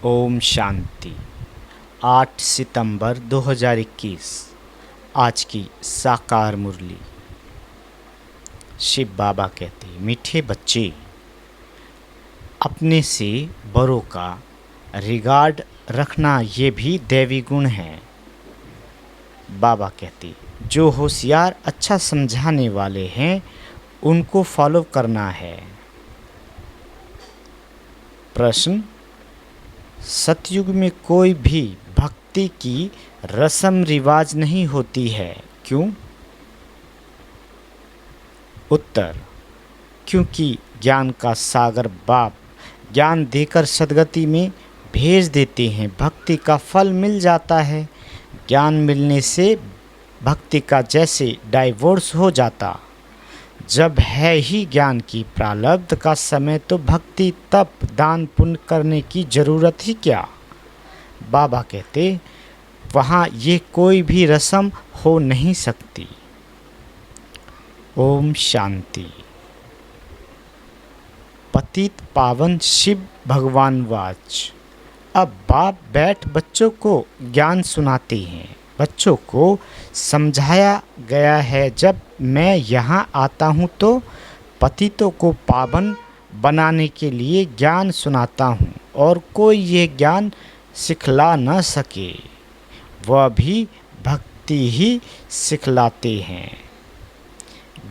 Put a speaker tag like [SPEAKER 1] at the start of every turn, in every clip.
[SPEAKER 1] ओम शांति। 8 सितंबर 2021 आज की साकार मुरली। शिव बाबा कहते, मीठे बच्चे, अपने से बड़ों का रिगार्ड रखना ये भी दैवी गुण है। बाबा कहते, जो होशियार अच्छा समझाने वाले हैं उनको फॉलो करना है। प्रश्न, सतयुग में कोई भी भक्ति की रस्म रिवाज नहीं होती है, क्यों? उत्तर, क्योंकि ज्ञान का सागर बाप ज्ञान देकर सद्गति में भेज देते हैं। भक्ति का फल मिल जाता है। ज्ञान मिलने से भक्ति का जैसे डाइवोर्स हो जाता। जब है ही ज्ञान की प्रारब्ध का समय तो भक्ति तप दान पुण्य करने की जरूरत ही क्या। बाबा कहते, वहाँ ये कोई भी रस्म हो नहीं सकती। ओम शांति। पतित पावन शिव भगवान वाच। अब बाप बैठ बच्चों को ज्ञान सुनाते हैं। बच्चों को समझाया गया है, जब मैं यहाँ आता हूँ तो पतितों को पावन बनाने के लिए ज्ञान सुनाता हूँ और कोई ये ज्ञान सिखला न सके, वह भी भक्ति ही सिखलाते हैं।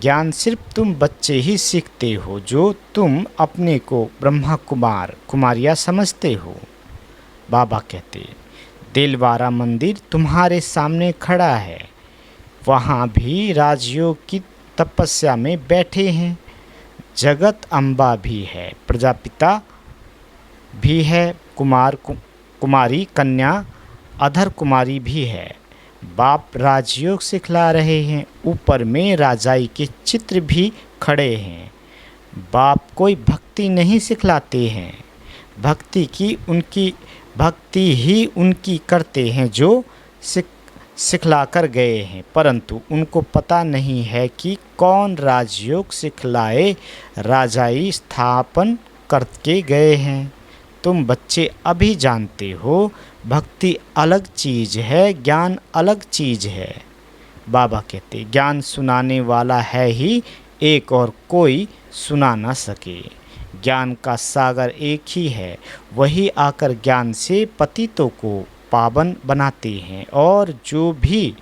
[SPEAKER 1] ज्ञान सिर्फ तुम बच्चे ही सीखते हो, जो तुम अपने को ब्रह्मा कुमार कुमारियाँ समझते हो। बाबा कहते, दिलवारा मंदिर तुम्हारे सामने खड़ा है, वहाँ भी राजयोग की तपस्या में बैठे हैं। जगत अम्बा भी है, प्रजापिता भी है, कुमारी कन्या अधर कुमारी भी है। बाप राजयोग सिखला रहे हैं। ऊपर में राजाई के चित्र भी खड़े हैं। बाप कोई भक्ति नहीं सिखलाते हैं, भक्ति ही उनकी करते हैं जो सिखला कर गए हैं, परंतु उनको पता नहीं है कि कौन राजयोग सिखलाए राजाई स्थापन करके गए हैं। तुम बच्चे अभी जानते हो, भक्ति अलग चीज़ है, ज्ञान अलग चीज़ है। बाबा कहते, ज्ञान सुनाने वाला है ही एक, और कोई सुना न सके। ज्ञान का सागर एक ही है, वही आकर ज्ञान से पतितों को पावन बनाते हैं। और जो भी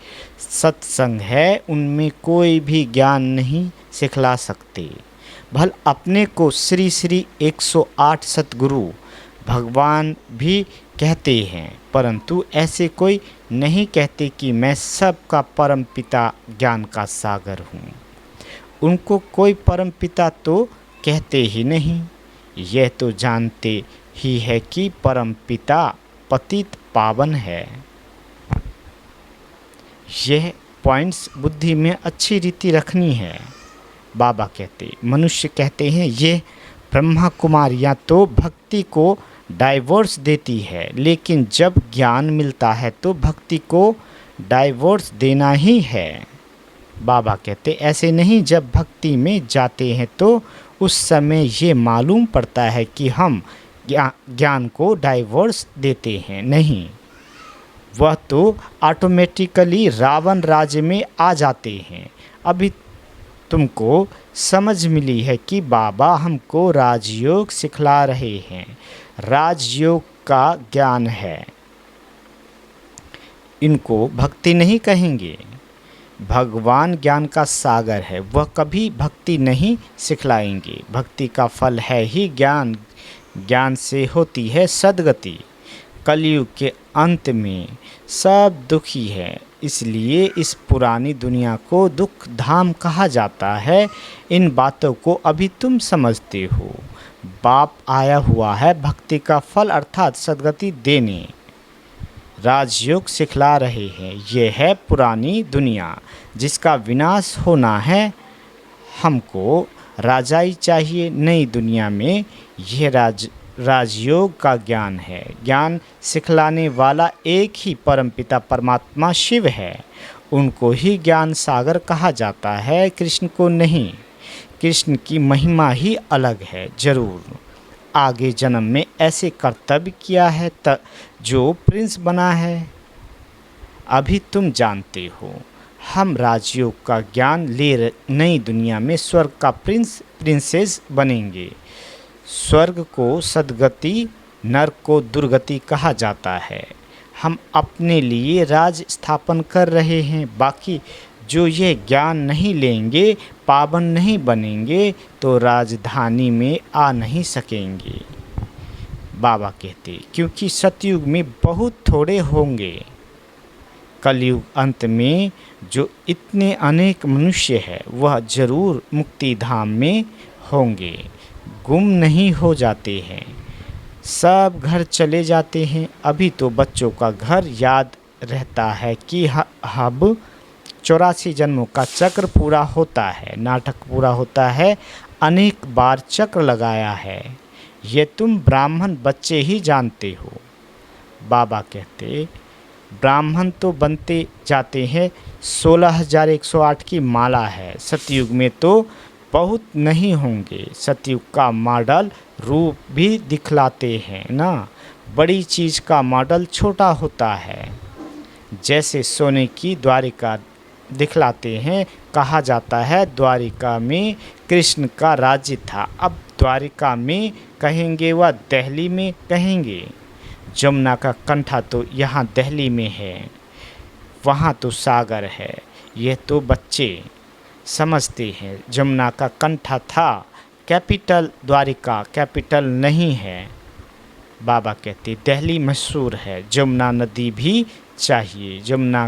[SPEAKER 1] सत्संग है उनमें कोई भी ज्ञान नहीं सिखला सकते। भल अपने को श्री श्री 108 सतगुरु भगवान भी कहते हैं, परंतु ऐसे कोई नहीं कहते कि मैं सबका परम पिता ज्ञान का सागर हूँ। उनको कोई परम पिता तो कहते ही नहीं। यह तो जानते ही है कि परम पिता पतित पावन है। यह पॉइंट्स बुद्धि में अच्छी रीति रखनी है। बाबा कहते, मनुष्य कहते हैं ये ब्रह्मा कुमारियाँ तो भक्ति को डाइवोर्स देती है, लेकिन जब ज्ञान मिलता है तो भक्ति को डाइवोर्स देना ही है। बाबा कहते, ऐसे नहीं, जब भक्ति में जाते हैं तो उस समय ये मालूम पड़ता है कि हम ज्ञान को डाइवोर्स देते हैं। नहीं, वह तो ऑटोमेटिकली रावण राज्य में आ जाते हैं। अभी तुमको समझ मिली है कि बाबा हमको राजयोग सिखला रहे हैं। राजयोग का ज्ञान है, इनको भक्ति नहीं कहेंगे। भगवान ज्ञान का सागर है, वह कभी भक्ति नहीं सिखलाएंगे। भक्ति का फल है ही ज्ञान, ज्ञान से होती है सद्गति। कलयुग के अंत में सब दुखी है, इसलिए इस पुरानी दुनिया को दुख धाम कहा जाता है। इन बातों को अभी तुम समझते हो। बाप आया हुआ है भक्ति का फल अर्थात सद्गति देने। राजयोग सिखला रहे हैं। यह है पुरानी दुनिया जिसका विनाश होना है। हमको राजाई चाहिए नई दुनिया में। यह राजयोग का ज्ञान है। ज्ञान सिखलाने वाला एक ही परमपिता परमात्मा शिव है। उनको ही ज्ञान सागर कहा जाता है, कृष्ण को नहीं। कृष्ण की महिमा ही अलग है। जरूर आगे जन्म में ऐसे कर्तव्य किया है जो प्रिंस बना है। अभी तुम जानते हो, हम राजयोग का ज्ञान ले नई दुनिया में स्वर्ग का प्रिंसेस बनेंगे। स्वर्ग को सद्गति, नरक को दुर्गति कहा जाता है। हम अपने लिए राज स्थापन कर रहे हैं। बाकी जो ये ज्ञान नहीं लेंगे, पावन नहीं बनेंगे, तो राजधानी में आ नहीं सकेंगे। बाबा कहते, क्योंकि सतयुग में बहुत थोड़े होंगे। कलयुग अंत में जो इतने अनेक मनुष्य है, वह जरूर मुक्ति धाम में होंगे। गुम नहीं हो जाते हैं, सब घर चले जाते हैं। अभी तो बच्चों का घर याद रहता है कि अब 84 जन्मों का चक्र पूरा होता है, नाटक पूरा होता है, अनेक बार चक्र लगाया है। ये तुम ब्राह्मण बच्चे ही जानते हो। बाबा कहते, ब्राह्मण तो बनते जाते हैं। 16,108 की माला है। सतयुग में तो बहुत नहीं होंगे। सतयुग का मॉडल रूप भी दिखलाते हैं ना। बड़ी चीज़ का मॉडल छोटा होता है। जैसे सोने की द्वारिका दिखलाते हैं। कहा जाता है द्वारिका में कृष्ण का राज्य था। अब द्वारिका में कहेंगे व दिल्ली में कहेंगे। जमुना का कंठा तो यहाँ दिल्ली में है, वहाँ तो सागर है। ये तो बच्चे समझते हैं। जमुना का कंठा था, कैपिटल द्वारिका कैपिटल नहीं है। बाबा कहते दिल्ली मशहूर है, जमुना नदी भी चाहिए। जमुना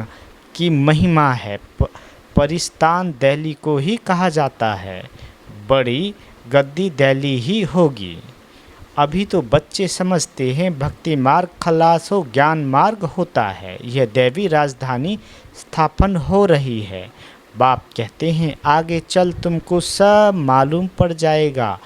[SPEAKER 1] की महिमा है। परिस्तान दिल्ली को ही कहा जाता है। बड़ी गद्दी दिल्ली ही होगी। अभी तो बच्चे समझते हैं भक्ति मार्ग खलास हो ज्ञान मार्ग होता है। यह दैवी राजधानी स्थापन हो रही है। बाप कहते हैं आगे चल तुमको सब मालूम पड़ जाएगा,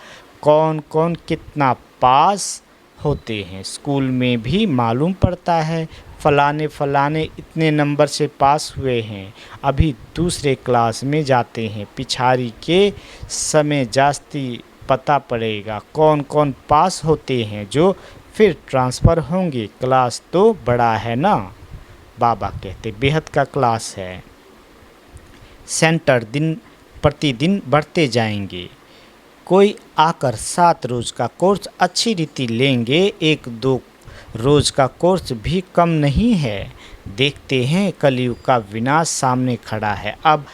[SPEAKER 1] कौन कौन कितना पास होते हैं। स्कूल में भी मालूम पड़ता है, फलाने फलाने इतने नंबर से पास हुए हैं। अभी दूसरे क्लास में जाते हैं, पिछाड़ी के समय जास्ती पता पड़ेगा कौन कौन पास होते हैं, जो फिर ट्रांसफ़र होंगे। क्लास तो बड़ा है ना। बाबा कहते बेहद का क्लास है। सेंटर दिन प्रतिदिन बढ़ते जाएंगे। कोई आकर 7 रोज़ का कोर्स अच्छी रीति लेंगे, 1-2 रोज़ का कोर्स भी कम नहीं है। देखते हैं कलयुग का विनाश सामने खड़ा है। अब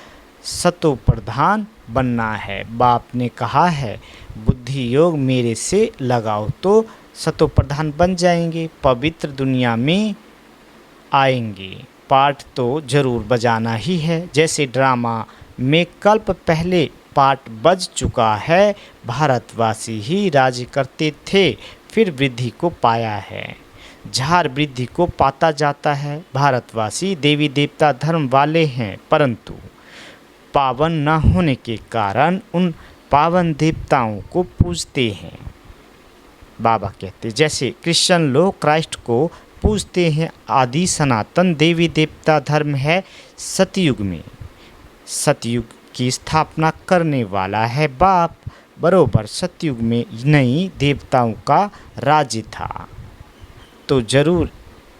[SPEAKER 1] सतो प्रधान बनना है। बाप ने कहा है बुद्धि योग मेरे से लगाओ तो सतो प्रधान बन जाएंगे, पवित्र दुनिया में आएंगे। पाठ तो ज़रूर बजाना ही है। जैसे ड्रामा में कल्प पहले पाठ बज चुका है। भारतवासी ही राज्य करते थे, फिर वृद्धि को पाया है। झार वृद्धि को पाता जाता है। भारतवासी देवी देवता धर्म वाले हैं, परंतु पावन न होने के कारण उन पावन देवताओं को पूजते हैं। बाबा कहते जैसे क्रिश्चियन लोग क्राइस्ट को पूजते हैं। आदि सनातन देवी देवता धर्म है। सतयुग में सतयुग की स्थापना करने वाला है बाप। बरोबर सतयुग में नई देवताओं का राज्य था, तो जरूर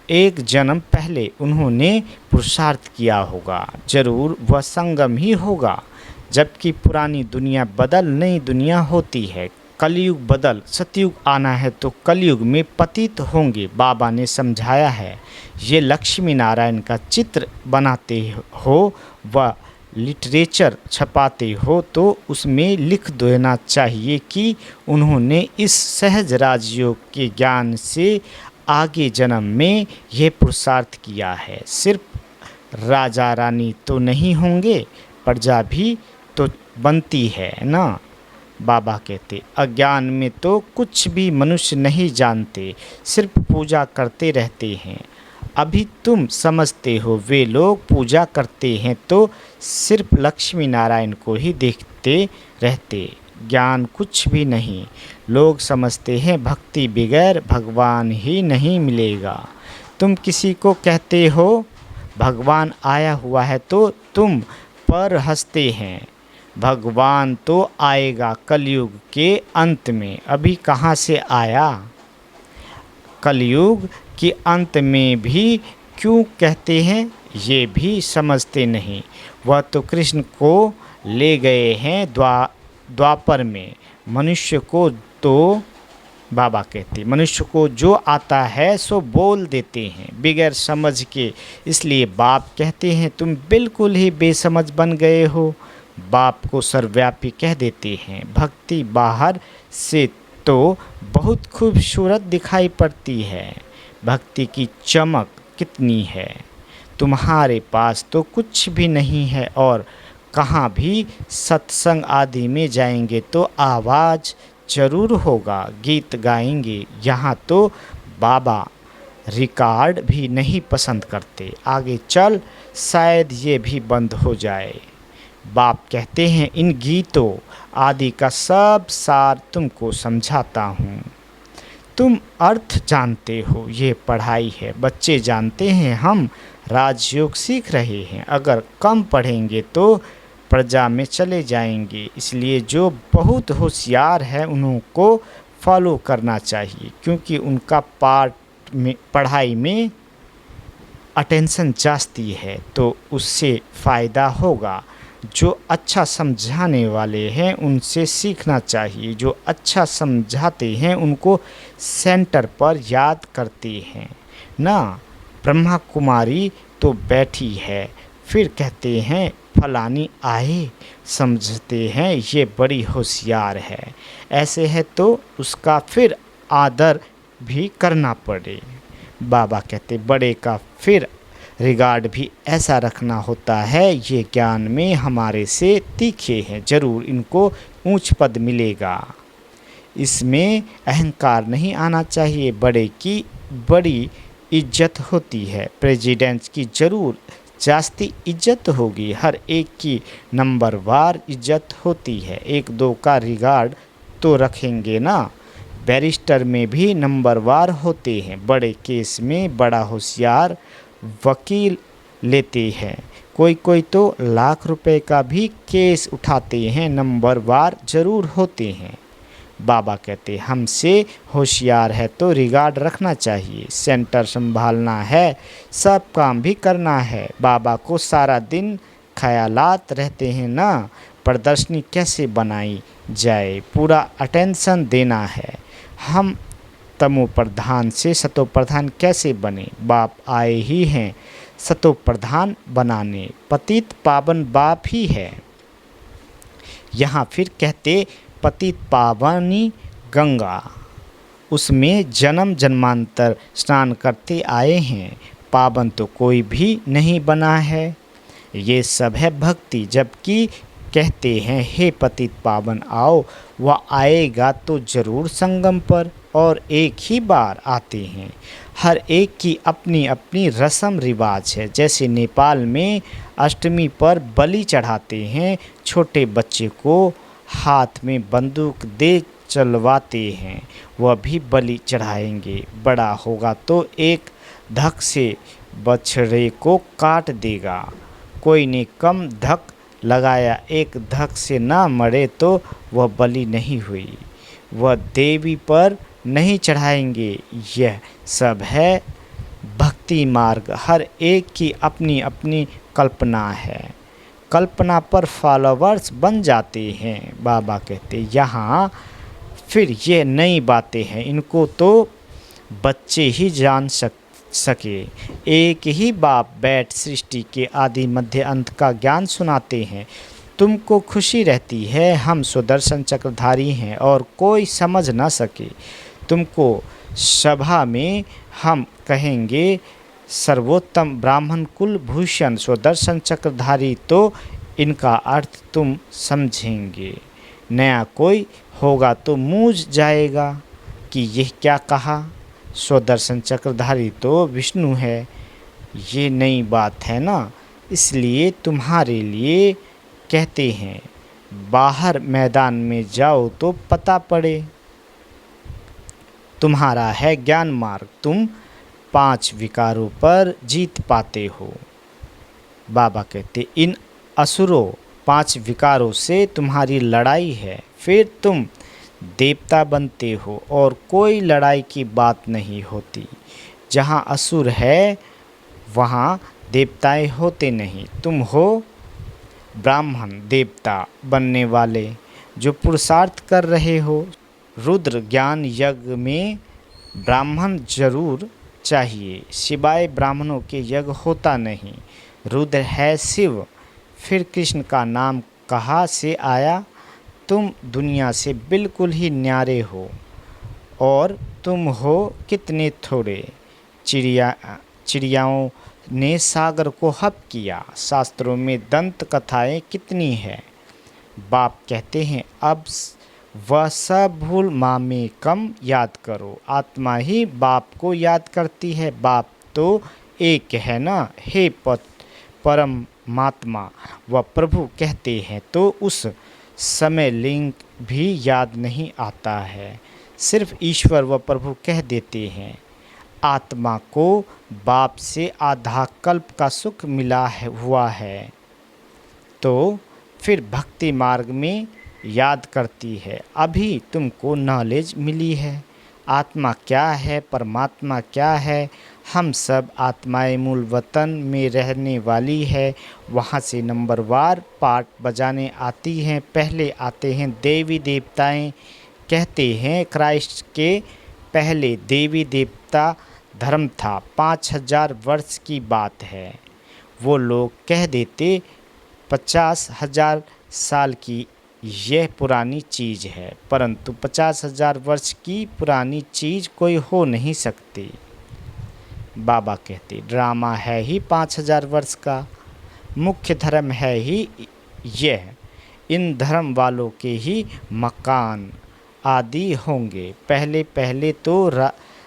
[SPEAKER 1] एक जन्म पहले उन्होंने पुरुषार्थ किया होगा। जरूर वह संगम ही होगा। जबकि पुरानी दुनिया बदल नई दुनिया होती है। कलयुग बदल सतयुग आना है तो कलयुग में पतित होंगे। बाबा ने समझाया है। ये लक्ष्मी नारायण का चित्र बनाते हो व लिटरेचर छपाते हो तो उसमें लिख देना चाहिए कि उन्होंने इस सहज राजयोग के ज्ञान से आगे जन्म में यह पुरुषार्थ किया है। सिर्फ राजा रानी तो नहीं होंगे, प्रजा भी तो बनती है ना। बाबा कहते अज्ञान में तो कुछ भी मनुष्य नहीं जानते, सिर्फ पूजा करते रहते हैं। अभी तुम समझते हो वे लोग पूजा करते हैं तो सिर्फ लक्ष्मी नारायण को ही देखते रहते, ज्ञान कुछ भी नहीं। लोग समझते हैं भक्ति बगैर भगवान ही नहीं मिलेगा। तुम किसी को कहते हो भगवान आया हुआ है तो तुम पर हंसते हैं। भगवान तो आएगा कलयुग के अंत में, अभी कहाँ से आया। कलयुग के अंत में भी क्यों कहते हैं, ये भी समझते नहीं। वह तो कृष्ण को ले गए हैं द्वापर में। मनुष्य को तो, बाबा कहते, मनुष्य को जो आता है सो बोल देते हैं बिगैर समझ के। इसलिए बाप कहते हैं तुम बिल्कुल ही बेसमझ बन गए हो। बाप को सर्वव्यापी कह देते हैं। भक्ति बाहर से तो बहुत खूबसूरत दिखाई पड़ती है, भक्ति की चमक कितनी है। तुम्हारे पास तो कुछ भी नहीं है, और कहाँ भी सत्संग आदि में जाएंगे तो आवाज़ जरूर होगा, गीत गाएंगे। यहाँ तो बाबा रिकॉर्ड भी नहीं पसंद करते। आगे चल शायद ये भी बंद हो जाए। बाप कहते हैं इन गीतों आदि का सब सार तुमको समझाता हूँ। तुम अर्थ जानते हो, ये पढ़ाई है। बच्चे जानते हैं हम राजयोग सीख रहे हैं। अगर कम पढ़ेंगे तो प्रजा में चले जाएंगे। इसलिए जो बहुत होशियार है उनको फॉलो करना चाहिए, क्योंकि उनका पाठ में, पढ़ाई में अटेंशन जास्ती है, तो उससे फ़ायदा होगा। जो अच्छा समझाने वाले हैं उनसे सीखना चाहिए। जो अच्छा समझाते हैं उनको सेंटर पर याद करते हैं ना। ब्रह्मा कुमारी तो बैठी है, फिर कहते हैं फलानी आए, समझते हैं ये बड़ी होशियार है। ऐसे है तो उसका फिर आदर भी करना पड़े। बाबा कहते बड़े का फिर रिगार्ड भी ऐसा रखना होता है। ये ज्ञान में हमारे से तीखे हैं, ज़रूर इनको ऊंच पद मिलेगा। इसमें अहंकार नहीं आना चाहिए। बड़े की बड़ी इज्जत होती है, प्रेसिडेंट की ज़रूर जास्ती इज्जत होगी। हर एक की नंबरवार इज्जत होती है। एक दो का रिगार्ड तो रखेंगे ना। बैरिस्टर में भी नंबरवार होते हैं। बड़े केस में बड़ा होशियार वकील लेते हैं। कोई कोई तो लाख रुपए का भी केस उठाते हैं, नंबरवार ज़रूर होते हैं। बाबा कहते हमसे होशियार है तो रिगार्ड रखना चाहिए। सेंटर संभालना है, सब काम भी करना है। बाबा को सारा दिन ख्यालात रहते हैं ना, प्रदर्शनी कैसे बनाई जाए, पूरा अटेंशन देना है। हम तमो प्रधान से सतो प्रधान कैसे बने, बाप आए ही हैं सतो प्रधान बनाने। पतित पावन बाप ही है। यहाँ फिर कहते पतित पावनी गंगा, उसमें जन्म जन्मांतर स्नान करते आए हैं। पावन तो कोई भी नहीं बना है। ये सब है भक्ति। जबकि कहते हैं हे पतित पावन आओ, वह आएगा तो ज़रूर संगम पर, और एक ही बार आते हैं। हर एक की अपनी अपनी रस्म रिवाज है। जैसे नेपाल में अष्टमी पर बलि चढ़ाते हैं, छोटे बच्चे को हाथ में बंदूक दे चलवाते हैं, वह भी बलि चढ़ाएंगे। बड़ा होगा तो एक धक से बछड़े को काट देगा। कोई ने कम धक लगाया, एक धक से ना मरे तो वह बलि नहीं हुई। वह देवी पर नहीं चढ़ाएंगे। यह सब है भक्ति मार्ग। हर एक की अपनी अपनी कल्पना है। कल्पना पर फॉलोवर्स बन जाते हैं। बाबा कहते यहाँ फिर ये नई बातें हैं, इनको तो बच्चे ही जान सके। एक ही बाप बैठ सृष्टि के आदि मध्य अंत का ज्ञान सुनाते हैं। तुमको खुशी रहती है हम सुदर्शन चक्रधारी हैं और कोई समझ ना सके। तुमको सभा में हम कहेंगे सर्वोत्तम ब्राह्मण कुल भूषण सुदर्शन चक्रधारी, तो इनका अर्थ तुम समझेंगे। नया कोई होगा तो मूझ जाएगा कि यह क्या कहा, सुदर्शन चक्रधारी तो विष्णु है। ये नई बात है ना, इसलिए तुम्हारे लिए कहते हैं बाहर मैदान में जाओ तो पता पड़े। तुम्हारा है ज्ञान मार्ग, तुम 5 विकारों पर जीत पाते हो। बाबा कहते इन असुरों 5 विकारों से तुम्हारी लड़ाई है, फिर तुम देवता बनते हो और कोई लड़ाई की बात नहीं होती। जहाँ असुर है वहाँ देवताएं होते नहीं। तुम हो ब्राह्मण देवता बनने वाले जो पुरुषार्थ कर रहे हो। रुद्र ज्ञान यज्ञ में ब्राह्मण जरूर चाहिए, सिवाय ब्राह्मणों के यज्ञ होता नहीं। रुद्र है शिव, फिर कृष्ण का नाम कहाँ से आया? तुम दुनिया से बिल्कुल ही न्यारे हो और तुम हो कितने थोड़े। चिड़ियाओं ने सागर को हप किया। शास्त्रों में दंत कथाएं कितनी है। बाप कहते हैं अब वह सब भूल माँ में कम याद करो। आत्मा ही बाप को याद करती है। बाप तो एक है ना। हे परमात्मा व प्रभु कहते हैं तो उस समय लिंग भी याद नहीं आता है। सिर्फ ईश्वर व प्रभु कह देते हैं। आत्मा को बाप से आधा कल्प का सुख मिला हुआ है तो फिर भक्ति मार्ग में याद करती है। अभी तुमको नॉलेज मिली है। आत्मा क्या है, परमात्मा क्या है। हम सब आत्माएं मूल वतन में रहने वाली है। वहाँ से नंबरवार पार्ट बजाने आती हैं। पहले आते हैं देवी देवताएं। कहते हैं क्राइस्ट के पहले देवी देवता धर्म था। 5000 वर्ष की बात है। वो लोग कह देते 50,000 साल की यह पुरानी चीज़ है, परंतु 50,000 वर्ष की पुरानी चीज़ कोई हो नहीं सकती। बाबा कहते ड्रामा है ही 5000 वर्ष का। मुख्य धर्म है ही यह। इन धर्म वालों के ही मकान आदि होंगे। पहले पहले तो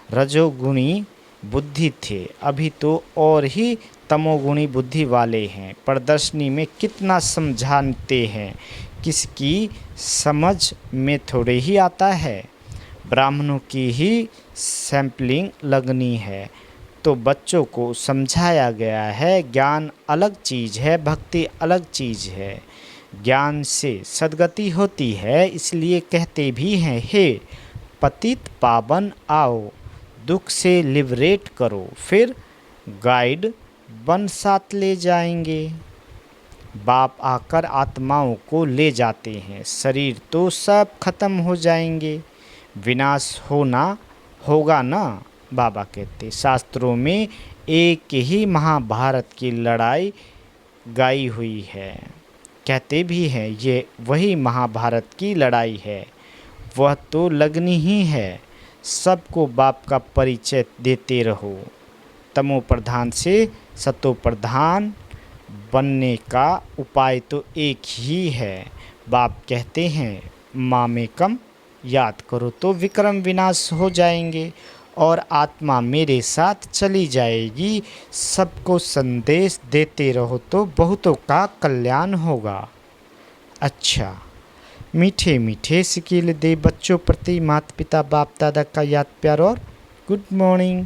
[SPEAKER 1] रजोगुणी बुद्धि थे, अभी तो और ही तमोगुणी बुद्धि वाले हैं। प्रदर्शनी में कितना समझाते हैं, किसकी समझ में थोड़े ही आता है। ब्राह्मणों की ही सैंपलिंग लगनी है तो बच्चों को समझाया गया है। ज्ञान अलग चीज़ है, भक्ति अलग चीज़ है। ज्ञान से सद्गति होती है, इसलिए कहते भी हैं हे पतित पावन आओ, दुख से लिबरेट करो, फिर गाइड बन साथ ले जाएंगे। बाप आकर आत्माओं को ले जाते हैं। शरीर तो सब खत्म हो जाएंगे, विनाश होगा ना। बाबा कहते शास्त्रों में एक ही महाभारत की लड़ाई गाई हुई है। कहते भी हैं ये वही महाभारत की लड़ाई है। वह तो लगनी ही है। सबको बाप का परिचय देते रहो। तमो प्रधान से सतो प्रधान बनने का उपाय तो एक ही है। बाप कहते हैं माँ में कम याद करो तो विक्रम विनाश हो जाएंगे और आत्मा मेरे साथ चली जाएगी। सबको संदेश देते रहो तो बहुतों का कल्याण होगा। अच्छा, मीठे मीठे सिकील दे बच्चों प्रति माता पिता बाप दादा का याद प्यार और गुड मॉर्निंग।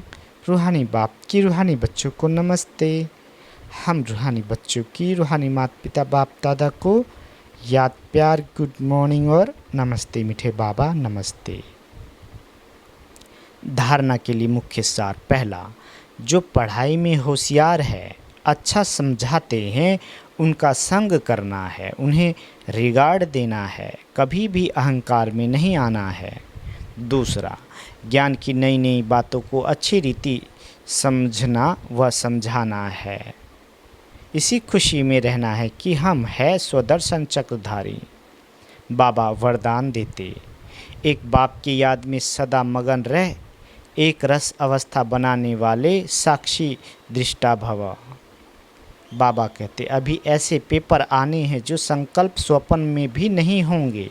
[SPEAKER 1] रूहानी बाप की रूहानी बच्चों को नमस्ते। हम रूहानी बच्चों की रूहानी माता पिता बाप दादा को याद प्यार, गुड मॉर्निंग और नमस्ते। मीठे बाबा नमस्ते। धारणा के लिए मुख्य सार। पहला, जो पढ़ाई में होशियार है, अच्छा समझाते हैं, उनका संग करना है, उन्हें रिगार्ड देना है, कभी भी अहंकार में नहीं आना है। दूसरा, ज्ञान की नई नई बातों को अच्छी रीति समझना व समझाना है। इसी खुशी में रहना है कि हम है स्वदर्शन चक्रधारी। बाबा वरदान देते, एक बाप की याद में सदा मगन रह, एक रस अवस्था बनाने वाले साक्षी दृष्टा भव। बाबा कहते अभी ऐसे पेपर आने हैं जो संकल्प स्वप्न में भी नहीं होंगे,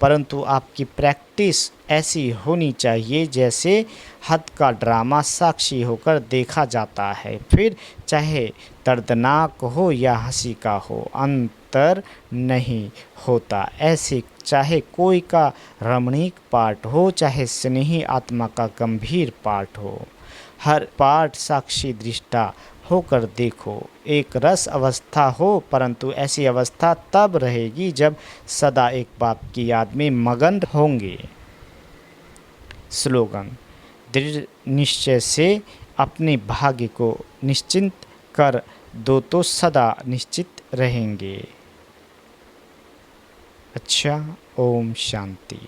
[SPEAKER 1] परंतु आपकी प्रैक्टिस ऐसी होनी चाहिए जैसे हद का ड्रामा साक्षी होकर देखा जाता है। फिर चाहे दर्दनाक हो या हंसी का हो, अंतर नहीं होता। ऐसे चाहे कोई का रमणीक पाठ हो, चाहे स्नेही आत्मा का गंभीर पाठ हो, हर पाठ साक्षी दृष्टा होकर देखो। एक रस अवस्था हो, परंतु ऐसी अवस्था तब रहेगी जब सदा एक बाप की याद में मगन होंगे। स्लोगन: दृढ़ निश्चय से अपने भाग्य को निश्चिंत कर दो तो सदा निश्चित रहेंगे। अच्छा, ओम शांति।